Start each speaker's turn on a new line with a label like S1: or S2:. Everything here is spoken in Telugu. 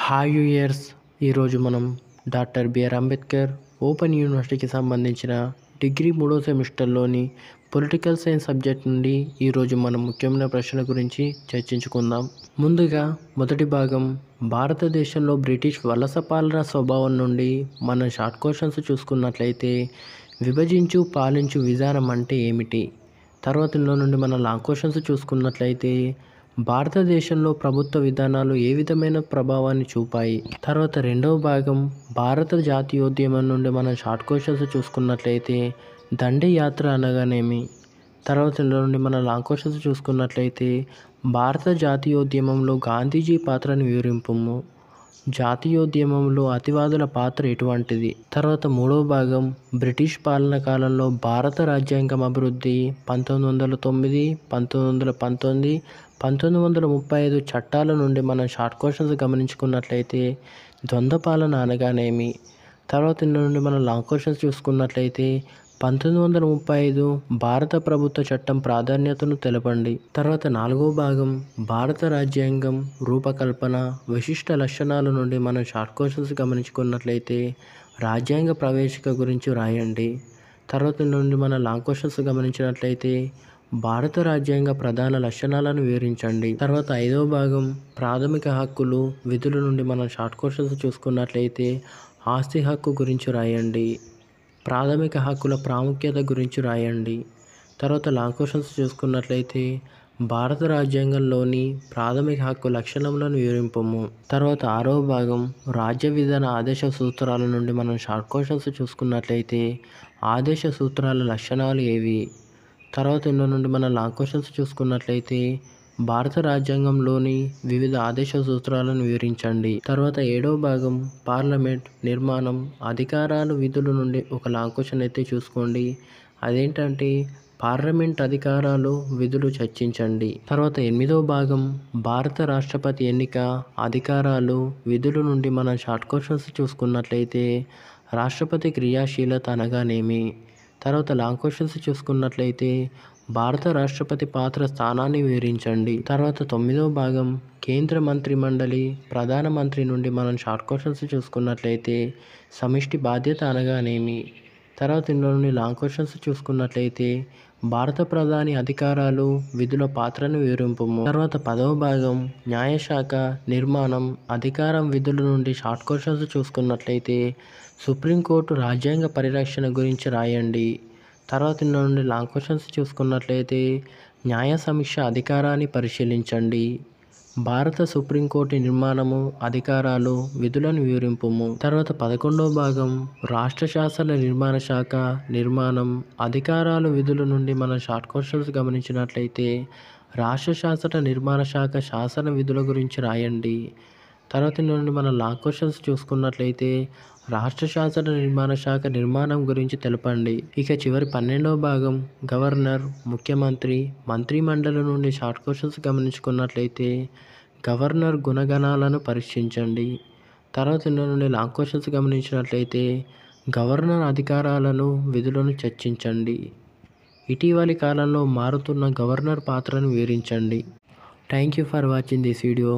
S1: హాయ్ యూయర్స్. ఈరోజు మనం డాక్టర్ బిఆర్ అంబేద్కర్ ఓపెన్ యూనివర్సిటీకి సంబంధించిన డిగ్రీ 3వ సెమిస్టర్లోని పొలిటికల్ సైన్స్ సబ్జెక్ట్ నుండి ఈరోజు మనం ముఖ్యమైన ప్రశ్నల గురించి చర్చించుకుందాం. ముందుగా మొదటి భాగం, భారతదేశంలో బ్రిటిష్ వలస పాలన స్వభావం నుండి మనం షార్ట్ క్వశ్చన్స్ చూసుకున్నట్లయితే విభజించు పాలించు విధానం అంటే ఏమిటి. తర్వాత ఇందులో నుండి మనం లాంగ్ క్వశ్చన్స్ చూసుకున్నట్లయితే భారతదేశంలో ప్రభుత్వ విధానాలు ఏ విధమైన ప్రభావాన్ని చూపాయి. తర్వాత రెండవ భాగం, భారత జాతీయోద్యమం నుండి మనం షార్ట్ క్వశ్చన్స్ చూసుకున్నట్లయితే దండి యాత్ర అనగానేమి. తర్వాత ఇందులో నుండి మనం లాంగ్ క్వశ్చన్స్ చూసుకున్నట్లయితే భారత జాతీయోద్యమంలో గాంధీజీ పాత్రను వివరింపుము. జాతీయోద్యమంలో అతివాదుల పాత్ర ఎటువంటిది. తర్వాత మూడవ భాగం, బ్రిటిష్ పాలన కాలంలో భారత రాజ్యాంగం అభివృద్ధి 1909, 1919, 1935 చట్టాల నుండి మనం షార్ట్ క్వశ్చన్స్ గమనించుకున్నట్లయితే ద్వంద్వ పాలన అనగానేమి. తర్వాత ఇందులో నుండి మనం లాంగ్ క్వశ్చన్స్ చూసుకున్నట్లయితే 1935 భారత ప్రభుత్వ చట్టం ప్రాధాన్యతను తెలపండి. తర్వాత నాలుగవ భాగం, భారత రాజ్యాంగం రూపకల్పన విశిష్ట లక్షణాల నుండి మనం షార్ట్ క్వశ్చన్స్ గమనించుకున్నట్లయితే రాజ్యాంగ ప్రవేశిక గురించి రాయండి. తర్వాత నుండి మనం లాంగ్ క్వశ్చన్స్ గమనించినట్లయితే భారత రాజ్యాంగ ప్రధాన లక్షణాలను వివరించండి. తర్వాత ఐదవ భాగం, ప్రాథమిక హక్కులు విధుల నుండి మనం షార్ట్ క్వశ్చన్స్ చూసుకున్నట్లయితే ఆస్తి హక్కు గురించి రాయండి. ప్రాథమిక హక్కుల ప్రాముఖ్యత గురించి రాయండి. తర్వాత లాంగ్ క్వశ్చన్స్ చూసుకున్నట్లయితే భారత రాజ్యాంగంలోని ప్రాథమిక హక్కు లక్షణములను వివరింపము. తర్వాత ఆరవ భాగం, రాజ్య విధాన ఆదేశ సూత్రాల నుండి మనం షార్ట్ క్వశ్చన్స్ చూసుకున్నట్లయితే ఆదేశ సూత్రాల లక్షణాలు ఏవి. తర్వాత ఇందులో నుండి మనం లాంగ్ క్వశ్చన్స్ చూసుకున్నట్లయితే భారత రాజ్యాంగంలోని వివిధ ఆదేశ సూత్రాలను వివరించండి. తర్వాత ఏడవ భాగం, పార్లమెంట్ నిర్మాణం అధికారాలు విధుల నుండి ఒక లాంగ్ క్వశ్చన్ అయితే చూసుకోండి. అదేంటంటే పార్లమెంట్ అధికారాలు విధులు చర్చించండి. తర్వాత ఎనిమిదవ భాగం, భారత రాష్ట్రపతి ఎన్నిక అధికారాలు విధుల నుండి మనం షార్ట్ క్వశ్చన్స్ చూసుకున్నట్లయితే రాష్ట్రపతి క్రియాశీలత అనగానేమి. తర్వాత లాంగ్ క్వశ్చన్స్ చూసుకున్నట్లయితే భారత రాష్ట్రపతి పాత్ర స్థానాన్ని వివరించండి. తర్వాత తొమ్మిదవ భాగం, కేంద్ర మంత్రి మండలి ప్రధానమంత్రి నుండి మనం షార్ట్ క్వశ్చన్స్ చూసుకున్నట్లయితే సమిష్టి బాధ్యత అనగానేమి. తర్వాత ఇందులో నుండి లాంగ్ క్వశ్చన్స్ చూసుకున్నట్లయితే భారత ప్రధాని అధికారాలు విధుల పాత్రను వివరింపము. తర్వాత 10వ భాగం, న్యాయశాఖ నిర్మాణం అధికారం విధుల నుండి షార్ట్ క్వశ్చన్స్ చూసుకున్నట్లయితే సుప్రీంకోర్టు రాజ్యాంగ పరిరక్షణ గురించి రాయండి. తర్వాత ఇందులో నుండి లాంగ్ క్వశ్చన్స్ చూసుకున్నట్లయితే న్యాయ సమీక్ష అధికారాన్ని పరిశీలించండి. భారత సుప్రీంకోర్టు నిర్మాణము అధికారాలు విధులను వివరింపుము. తర్వాత 11వ భాగం, రాష్ట్ర శాసన నిర్మాణ శాఖ నిర్మాణం అధికారాలు విధుల నుండి మనం షార్ట్ క్వశ్చన్స్ గమనించినట్లయితే రాష్ట్ర శాసన నిర్మాణ శాఖ శాసన విధుల గురించి రాయండి. తర్వాత నుండి మనం లాంగ్ క్వశ్చన్స్ చూసుకున్నట్లయితే రాష్ట్ర శాసన నిర్మాణ శాఖ నిర్మాణం గురించి తెలపండి. ఇక చివరి 12వ భాగం, గవర్నర్ ముఖ్యమంత్రి మంత్రిమండలి నుండి షార్ట్ క్వశ్చన్స్ గమనించుకున్నట్లయితే గవర్నర్ గుణగణాలను పరీక్షించండి. తర్వాత ఇందులో నుండి లాంగ్ క్వశ్చన్స్ గమనించినట్లయితే గవర్నర్ అధికారాలను విధులను చర్చించండి. ఇటీవలి కాలంలో మారుతున్న గవర్నర్ పాత్రను వివరించండి. Thank you for watching this video.